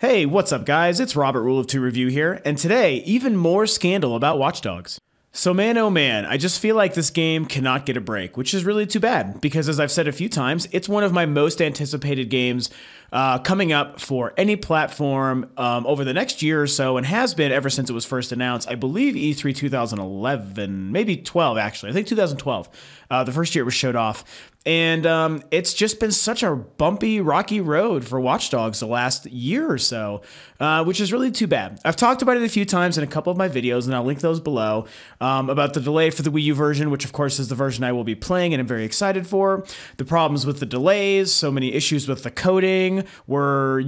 Hey, what's up guys? It's Robert Rule of 2 Review here, and today, even more scandal about Watch Dogs. So man, oh man, I just feel like this game cannot get a break, which is really too bad, because as I've said a few times, it's one of my most anticipated games coming up for any platform over the next year or so, and has been ever since it was first announced. I believe E3 2011, maybe 12 actually, I think 2012, the first year it was showed off. And it's just been such a bumpy, rocky road for Watch Dogs the last year or so, which is really too bad. I've talked about it a few times in a couple of my videos, and I'll link those below, about the delay for the Wii U version, which of course is the version I will be playing and I'm very excited for. The problems with the delays, so many issues with the coding. Was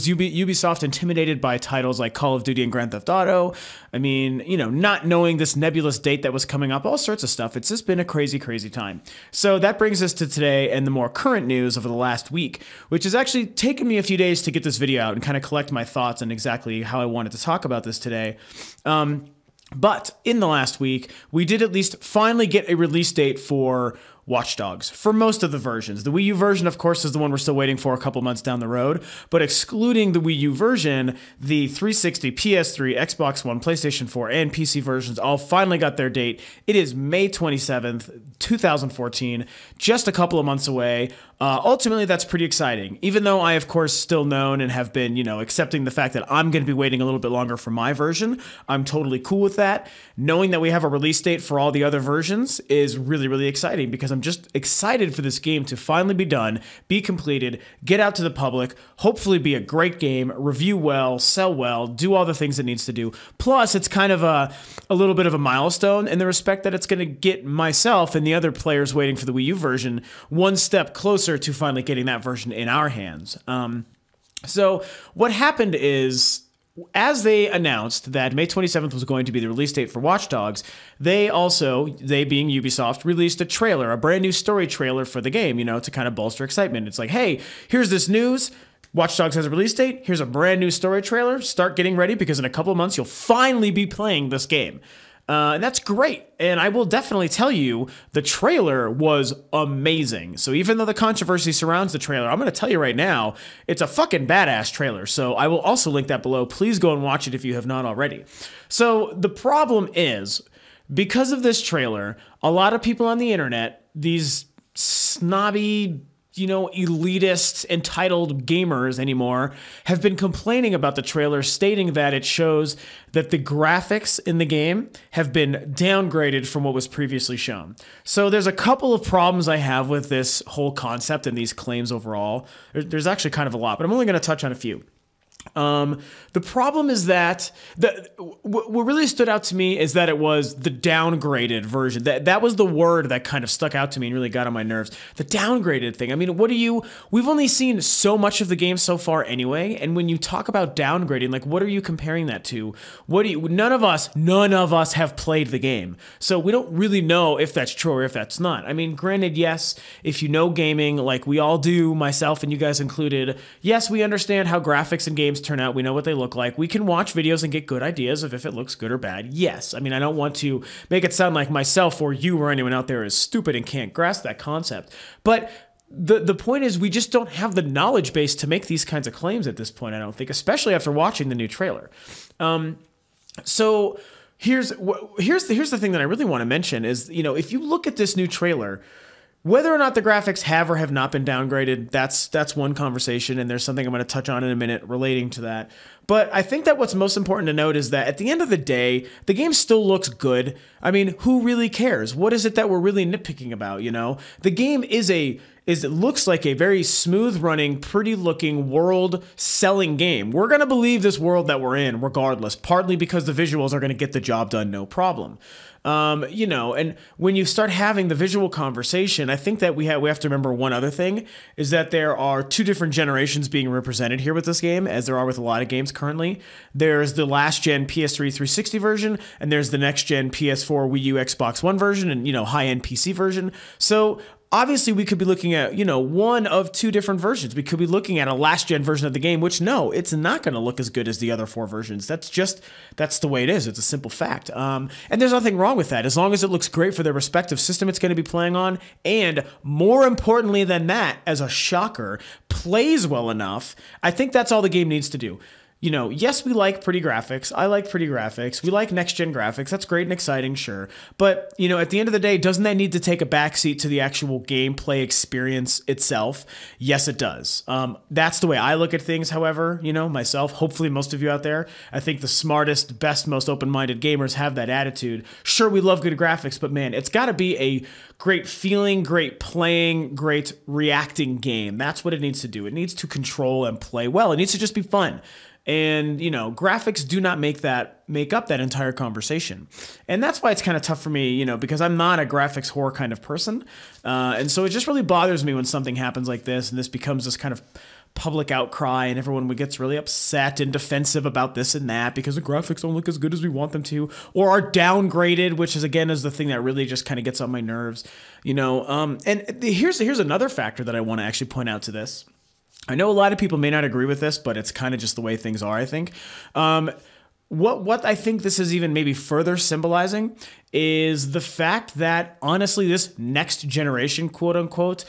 Ubisoft intimidated by titles like Call of Duty and Grand Theft Auto? I mean, you know, not knowing this nebulous date that was coming up, all sorts of stuff. It's just been a crazy, crazy time. So that brings us to today and the more current news over the last week, which has actually taken me a few days to get this video out and kind of collect my thoughts on exactly how I wanted to talk about this today. But in the last week, we did at least finally get a release date for Watch Dogs for most of the versions. The Wii U version, of course, is the one we're still waiting for a couple months down the road, but excluding the Wii U version, the 360, PS3, Xbox One, PlayStation 4, and PC versions all finally got their date. It is May 27th, 2014, just a couple of months away. Ultimately, that's pretty exciting, even though I, of course, still known and have been, you know, accepting the fact that I'm going to be waiting a little bit longer for my version. I'm totally cool with that. Knowing that we have a release date for all the other versions is really, really exciting, because I'm just excited for this game to finally be done, be completed, get out to the public, hopefully be a great game, review well, sell well, do all the things it needs to do. Plus, it's kind of a little bit of a milestone in the respect that it's going to get myself and the other players waiting for the Wii U version one step closer to finally getting that version in our hands. So what happened is, as they announced that May 27th was going to be the release date for Watch Dogs, they being Ubisoft, released a trailer, a brand new story trailer for the game, you know, to kind of bolster excitement. It's like, hey, here's this news. Watch Dogs has a release date. Here's a brand new story trailer. Start getting ready, because in a couple of months, you'll finally be playing this game. And that's great. And I will definitely tell you, the trailer was amazing. So even though the controversy surrounds the trailer, I'm going to tell you right now, it's a fucking badass trailer. So I will also link that below. Please go and watch it if you have not already. So the problem is, because of this trailer, a lot of people on the internet, these snobby, you know, elitist, entitled gamers anymore, have been complaining about the trailer, stating that it shows that the graphics in the game have been downgraded from what was previously shown. So there's a couple of problems I have with this whole concept and these claims overall. There's actually kind of a lot, but I'm only going to touch on a few. The problem is that what really stood out to me is that it was the downgraded version. That was the word that kind of stuck out to me and really got on my nerves. The downgraded thing. I mean, we've only seen so much of the game so far anyway, and when you talk about downgrading, like, what are you comparing that to? None of us have played the game, so we don't really know if that's true or if that's not. I mean, granted, yes, if you know gaming, like we all do, myself and you guys included, yes, we understand how graphics in games turn out. We know what they look like. We can watch videos and get good ideas of if it looks good or bad. Yes. I mean, I don't want to make it sound like myself or you or anyone out there is stupid and can't grasp that concept. But the point is, we just don't have the knowledge base to make these kinds of claims at this point, I don't think, especially after watching the new trailer. So here's the thing that I really want to mention is, you know, if you look at this new trailer, whether or not the graphics have or have not been downgraded, that's one conversation, and there's something I'm going to touch on in a minute relating to that. But I think that what's most important to note is that at the end of the day, the game still looks good. I mean, who really cares? What is it that we're really nitpicking about, you know? The game it looks like a very smooth running, pretty looking, world selling game. We're going to believe this world that we're in regardless, partly because the visuals are going to get the job done, no problem. You know, and when you start having the visual conversation, I think that we have to remember one other thing, is that there are two different generations being represented here with this game, as there are with a lot of games currently. There's the last gen PS3 360 version, and there's the next gen PS4, Wii U, Xbox One version, and, you know, high-end PC version. So obviously, we could be looking at, you know, one of two different versions. We could be looking at a last-gen version of the game, which, no, it's not going to look as good as the other four versions. That's the way it is. It's a simple fact. And there's nothing wrong with that. As long as it looks great for their respective system it's going to be playing on, and more importantly than that, as a shocker, plays well enough, I think that's all the game needs to do. yes, we like pretty graphics. I like pretty graphics. We like next-gen graphics. That's great and exciting, sure. But, at the end of the day, doesn't that need to take a backseat to the actual gameplay experience itself? Yes, it does. That's the way I look at things, however, myself, hopefully most of you out there. I think the smartest, best, most open-minded gamers have that attitude. Sure, we love good graphics, but man, it's got to be a great feeling, great playing, great reacting game. That's what it needs to do. It needs to control and play well. It needs to just be fun. And, graphics do not make up that entire conversation. And that's why it's kind of tough for me, because I'm not a graphics horror kind of person. And so it just really bothers me when something happens like this and this becomes this kind of public outcry and everyone gets really upset and defensive about this and that because the graphics don't look as good as we want them to, or are downgraded, which is the thing that really just kind of gets on my nerves, and here's another factor that I want to actually point out to this. I know a lot of people may not agree with this, but it's kind of just the way things are, I think. What I think this is even maybe further symbolizing is the fact that, honestly, this next generation, quote unquote,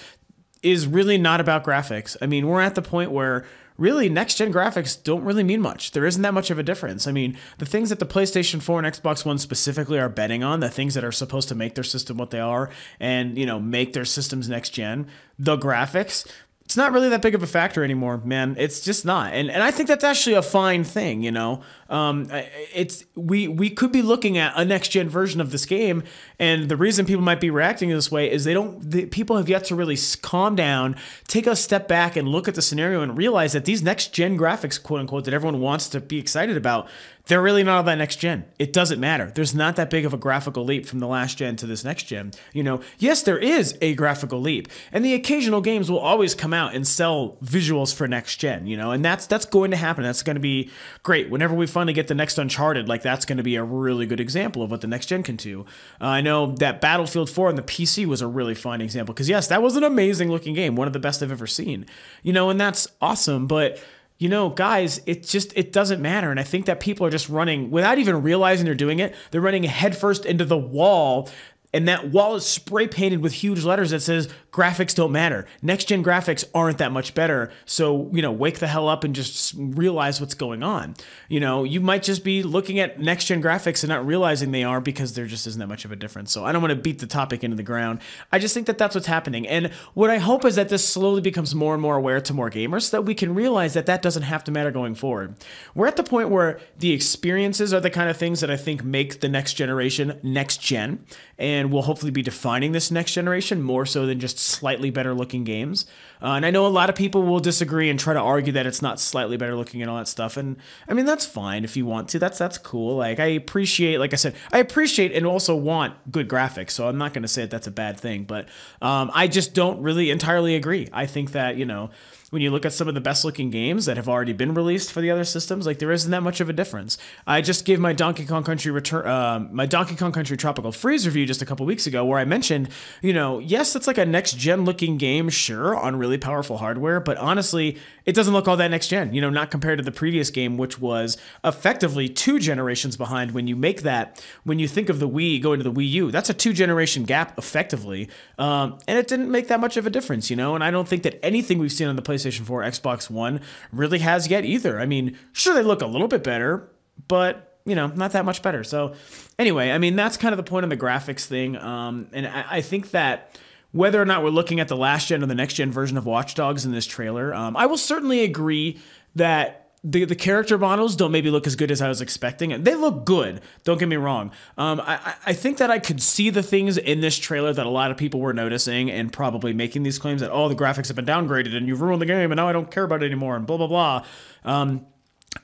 is really not about graphics. I mean, we're at the point where really next-gen graphics don't really mean much. There isn't that much of a difference. I mean, the things that the PlayStation 4 and Xbox One specifically are betting on, the things that are supposed to make their system what they are and, make their systems next-gen, the graphics, it's not really that big of a factor anymore, man. It's just not. And I think that's actually a fine thing, we could be looking at a next gen version of this game, and the reason people might be reacting this way is people have yet to really calm down, take a step back and look at the scenario and realize that these next gen graphics, quote unquote, that everyone wants to be excited about, they're really not all that next gen. It doesn't matter. There's not that big of a graphical leap from the last gen to this next gen. Yes, there is a graphical leap, and the occasional games will always come out and sell visuals for next gen, and that's going to happen. That's going to be great. Whenever we finally get the next Uncharted, that's going to be a really good example of what the next gen can do. I know that Battlefield 4 on the PC was a really fine example because yes, that was an amazing looking game, one of the best I've ever seen. And that's awesome, but guys, it doesn't matter. And I think that people are just running without even realizing they're doing it. They're running headfirst into the wall. And that wall is spray painted with huge letters that says graphics don't matter. Next gen graphics aren't that much better. So, wake the hell up and just realize what's going on. You might just be looking at next gen graphics and not realizing they are because there just isn't that much of a difference. So I don't want to beat the topic into the ground. I just think that that's what's happening. And what I hope is that this slowly becomes more and more aware to more gamers so that we can realize that that doesn't have to matter going forward. We're at the point where the experiences are the kind of things that I think make the next generation next gen. And will hopefully be defining this next generation more so than just slightly better looking games. And I know a lot of people will disagree and try to argue that it's not slightly better looking and all that stuff. And I mean, that's fine if you want to. That's cool. I appreciate, like I said, I appreciate and also want good graphics. So I'm not going to say that that's a bad thing, but I just don't really entirely agree. I think that, when you look at some of the best looking games that have already been released for the other systems, there isn't that much of a difference. I just gave my Donkey Kong Country Tropical Freeze review just a couple weeks ago where I mentioned, yes, it's like a next gen looking game, sure, on really powerful hardware, but honestly, it doesn't look all that next gen, not compared to the previous game, which was effectively 2 generations behind. When you think of the Wii going to the Wii U, that's a 2-generation gap effectively. And it didn't make that much of a difference, and I don't think that anything we've seen on the PlayStation 4, Xbox One really has yet either. I mean, sure, they look a little bit better, but not that much better. So anyway, I mean, that's kind of the point of the graphics thing. And I think that whether or not we're looking at the last gen or the next gen version of Watch Dogs in this trailer, I will certainly agree that the character models don't maybe look as good as I was expecting. They look good, don't get me wrong. I think that I could see the things in this trailer that a lot of people were noticing and probably making these claims that, oh, the graphics have been downgraded and you've ruined the game and now I don't care about it anymore and blah, blah, blah.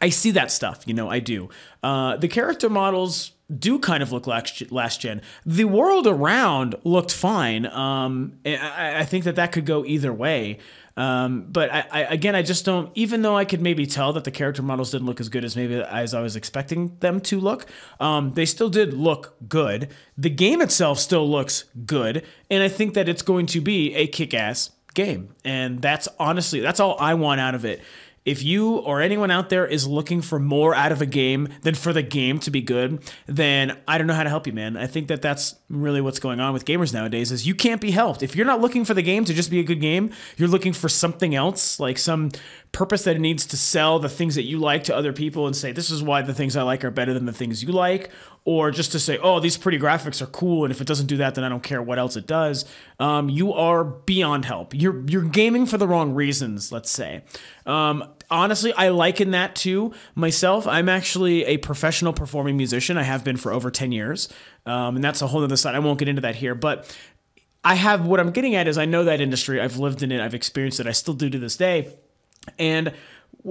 I see that stuff, I do. The character models do kind of look last gen. The world around looked fine. I think that could go either way. But I just don't, even though I could maybe tell that the character models didn't look as good as I was expecting them to look, they still did look good. The game itself still looks good. And I think that it's going to be a kick-ass game. And that's all I want out of it. If you or anyone out there is looking for more out of a game than for the game to be good, then I don't know how to help you, man. I think that that's really what's going on with gamers nowadays is you can't be helped. If you're not looking for the game to just be a good game, you're looking for something else, like some purpose that it needs to sell the things that you like to other people and say, this is why the things I like are better than the things you like, or just to say, oh, these pretty graphics are cool, and if it doesn't do that, then I don't care what else it does, you are beyond help. You're gaming for the wrong reasons, let's say. Honestly, I liken that to myself. I'm actually a professional performing musician. I have been for over 10 years, and that's a whole other side. I won't get into that here, but what I'm getting at is I know that industry. I've lived in it. I've experienced it. I still do to this day. And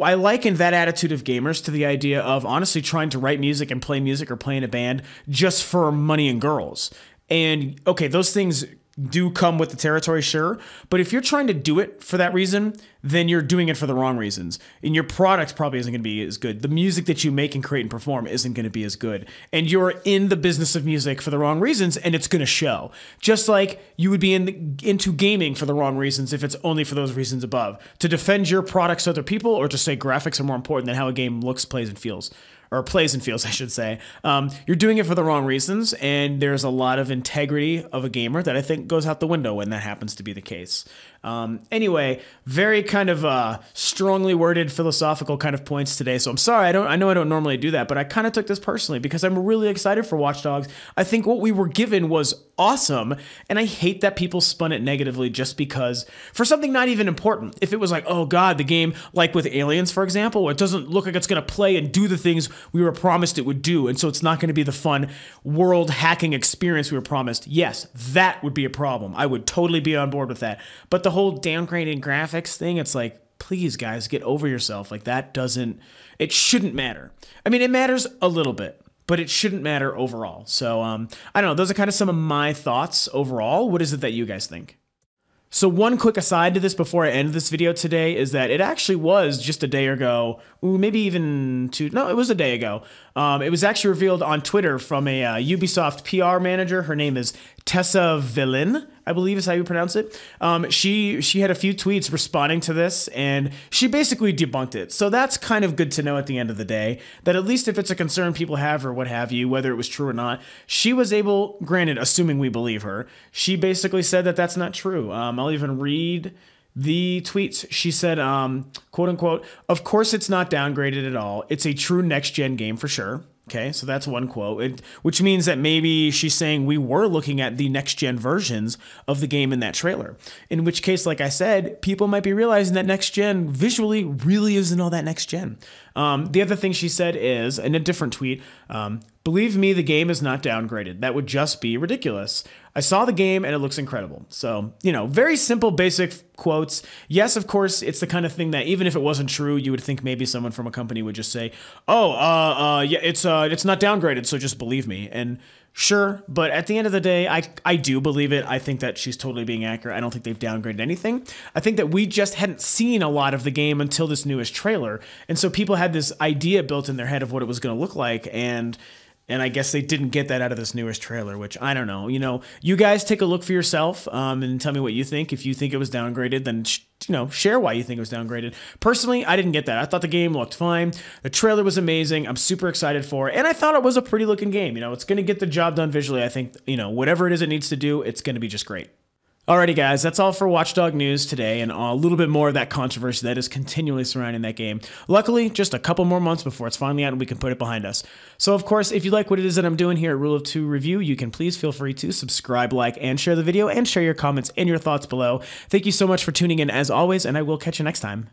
I liken that attitude of gamers to the idea of honestly trying to write music and play music or play in a band just for money and girls. And okay, those things do come with the territory, sure. But if you're trying to do it for that reason, then you're doing it for the wrong reasons. And your product probably isn't going to be as good. The music that you make and create and perform isn't going to be as good. And you're in the business of music for the wrong reasons, and it's going to show. Just like you would be into gaming for the wrong reasons if it's only for those reasons above. To defend your products to other people, or to say graphics are more important than how a game looks, plays, and feels. Or plays and feels, I should say. You're doing it for the wrong reasons, and there's a lot of integrity of a gamer that I think goes out the window when that happens to be the case. Anyway, very kind of strongly worded philosophical kind of points today, so I'm sorry, I know I don't normally do that, but I kind of took this personally because I'm really excited for Watch Dogs. I think what we were given was awesome, and I hate that people spun it negatively just because, for something not even important. If it was like, oh god, the game, like with Aliens, for example, where it doesn't look like it's going to play and do the things we were promised it would do, and so it's not going to be the fun world hacking experience we were promised. Yes, that would be a problem. I would totally be on board with that. But the whole downgraded graphics thing, it's like, please guys, get over yourself. Like it shouldn't matter. I mean, it matters a little bit, but it shouldn't matter overall. So I don't know, those are kind of some of my thoughts overall. What is it that you guys think? So one quick aside to this before I end this video today is that it actually was just a day ago, maybe even it was a day ago. It was actually revealed on Twitter from a Ubisoft PR manager. Her name is Tessa Villain, I believe is how you pronounce it. She had a few tweets responding to this, and she basically debunked it. So that's kind of good to know at the end of the day, that at least if it's a concern people have or what have you, whether it was true or not, she was able, granted, assuming we believe her, she basically said that that's not true. I'll even read the tweets. She said, quote unquote, "Of course it's not downgraded at all. It's a true next-gen game for sure." Okay, so that's one quote, which means that maybe she's saying we were looking at the next-gen versions of the game in that trailer. In which case, like I said, people might be realizing that next-gen visually really isn't all that next-gen. The other thing she said is, in a different tweet, "Believe me, the game is not downgraded. That would just be ridiculous. I saw the game and it looks incredible." So, you know, very simple, basic quotes. Yes, of course, it's the kind of thing that even if it wasn't true, you would think maybe someone from a company would just say, "Oh, yeah, it's not downgraded, so just believe me." And sure, but at the end of the day, I do believe it. I think that she's totally being accurate. I don't think they've downgraded anything. I think that we just hadn't seen a lot of the game until this newest trailer, and so people had this idea built in their head of what it was going to look like, and I guess they didn't get that out of this newest trailer, which I don't know. You know, you guys take a look for yourself and tell me what you think. If you think it was downgraded, then, you know, share why you think it was downgraded. Personally, I didn't get that. I thought the game looked fine. The trailer was amazing. I'm super excited for it. And I thought it was a pretty looking game. You know, it's going to get the job done visually. I think, you know, whatever it is it needs to do, it's going to be just great. Alrighty guys, that's all for Watch Dog news today, and a little bit more of that controversy that is continually surrounding that game. Luckily, just a couple more months before it's finally out and we can put it behind us. So of course, if you like what it is that I'm doing here at Rule of Two Review, you can please feel free to subscribe, like, and share the video, and share your comments and your thoughts below. Thank you so much for tuning in as always, and I will catch you next time.